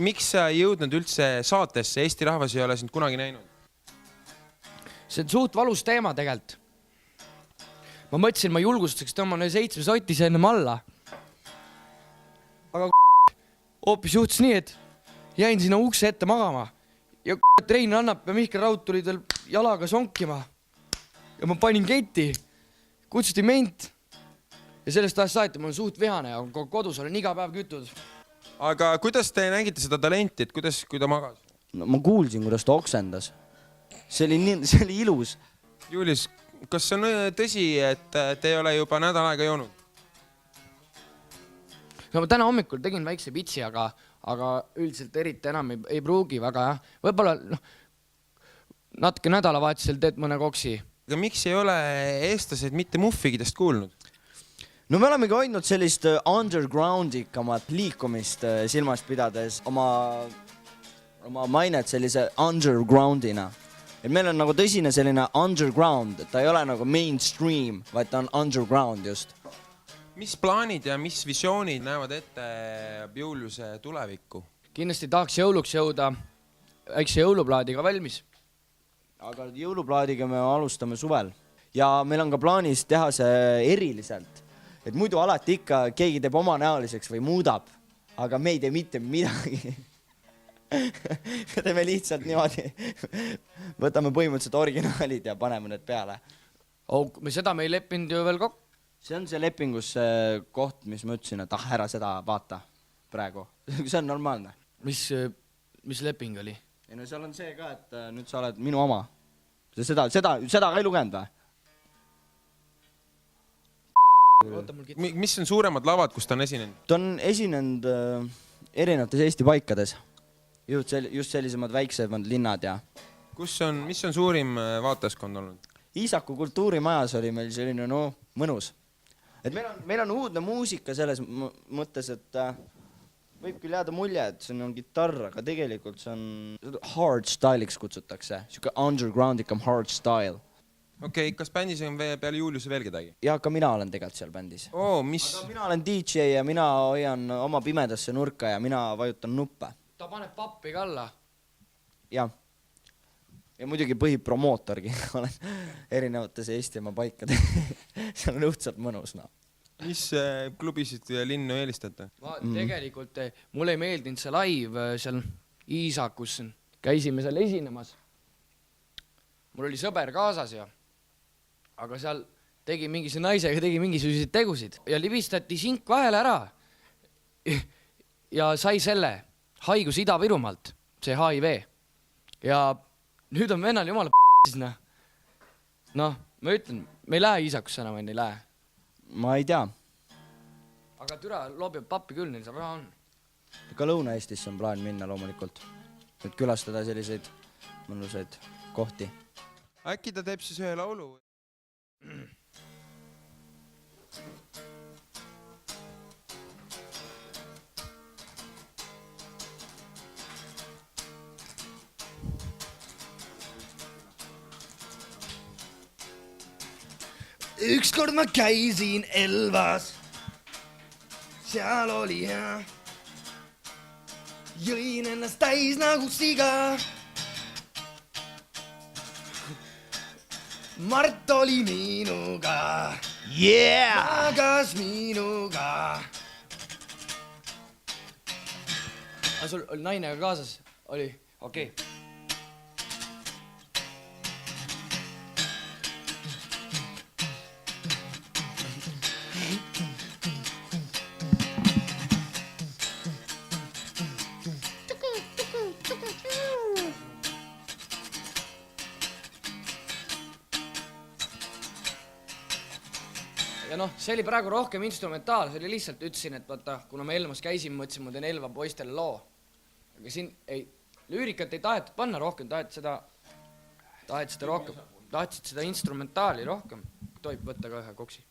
Miks sa ei jõudnud üldse saatesse? Eesti rahvas ei ole sind kunagi näinud. See on suht valus teema tegelikult. Ma mõtlesin, ma julgustuseks tõmban 7 sotise ennem alla. Aga hoopis juhtus nii, et jäin sinna ukse ette magama. Ja Rein Rannap ja Mihkel Raud tulid veel jalaga sonkima. Ja ma panin ketti. Kutsuti ment. Ja sellest ajast saati, ma olen suht vihane ja kodus olen iga päev kütud. Aga kuidas te nägite seda talenti, et kui ta magas? No, ma kuulsin, kuidas ta oksendas. See oli ilus. Julius, kas on tõsi, et te ei ole juba nädal aega joonud? No, ma täna hommikul tegin väikse pitsi, aga üldiselt eriti enam ei pruugi väga. Võibolla natuke nädalavahetusel teed mõne koksi. Aga miks ei ole eestlased mitte muffigidest kuulnud? No me olemegi hoidnud sellist undergroundikamat liikumist silmas pidades oma mainet sellise undergroundina. Et meil on nagu tõsine selline underground, et ta ei ole nagu mainstream, vaid ta on underground just. Mis plaanid ja mis visioonid näevad ette Juliuse tulevikku? Kindlasti tahaks jõuluks jõuda väikse jõuluplaadiga valmis. Aga jõuluplaadiga me alustame suvel. Ja meil on ka plaanis teha see eriliselt. Et muidu alati ikka keegi teeb oma näoliseks või muudab, aga me ei tee mitte midagi. Me teeme lihtsalt niimoodi. Võtame põhimõtteliselt originaalid ja paneme need peale. Seda me ei leppinud ju veel kokku. See on see lepingus koht, mis ma ütlesin, et ära seda vaata praegu. See on normaalne. Mis leping oli? Ja no seal on see ka, et nüüd sa oled minu oma. Seda ka ei lugenud või? Mis on suuremad lavad, kus ta on esinenud? Ta on esinenud erinevates Eesti paikades. Just sellisemad väiksemad linnad ja... Mis on suurim vaatajaskond olnud? Iisaku kultuurimajas oli meil selline mõnus. Et meil on uudne muusika selles mõttes, et võib küll jääda mulje, et see on gitarr, aga tegelikult see on hard style'iks kutsutakse. Siuke undergroundikam hard style. Okei, kas bändis on peale Juliuse veel kedagi? Ja ka mina olen tegelikult seal bändis. Aga mina olen DJ ja mina hoian oma pimedasse nurka ja mina vajutan nuppe. Ta paneb pappi kalla. Ja muidugi põhipromootorgi olen erinevates Eestimaa paikade. See on õudselt mõnus. Mis klubisid ja linnu eelistate? Tegelikult mulle ei meeldinud see live seal Iisakus. Käisime seal esinemas. Mul oli sõber kaasas ja aga seal tegi mingisuguse naisega mingisuguseid tegusid ja libistati sink vahele ära ja sai selle haigus Ida-Virumaalt, see HIV. Ja nüüd on vennal jumala p***sina. Noh, ma ütlen, me ei lähe Iisakusse enam, ei lähe. Ma ei tea. Aga türa loobib pappi küll, neil saab raha on. Ka Lõuna-Eestisse on plaan minna loomulikult. Et külastada selliseid mõnusaid kohti. Äkki ta teeb siis ühe laulu? Ükskord ma käisin Elvas, seal oli hea. Jõin ennast täis nagu siga. Mart oli minuga, magas minuga. Aga sul oli nainega kaasas? Oli? Okei. Ja noh, see oli praegu rohkem instrumentaal, see oli lihtsalt ütlesin, et vaata, kuna ma Elmas käisin, mõtlesin, ma teen Elva poistele loo. Aga siin lüürikat ei tahetud panna rohkem, tahetsid seda instrumentaali rohkem. Tohib võtta ka ühe koksi.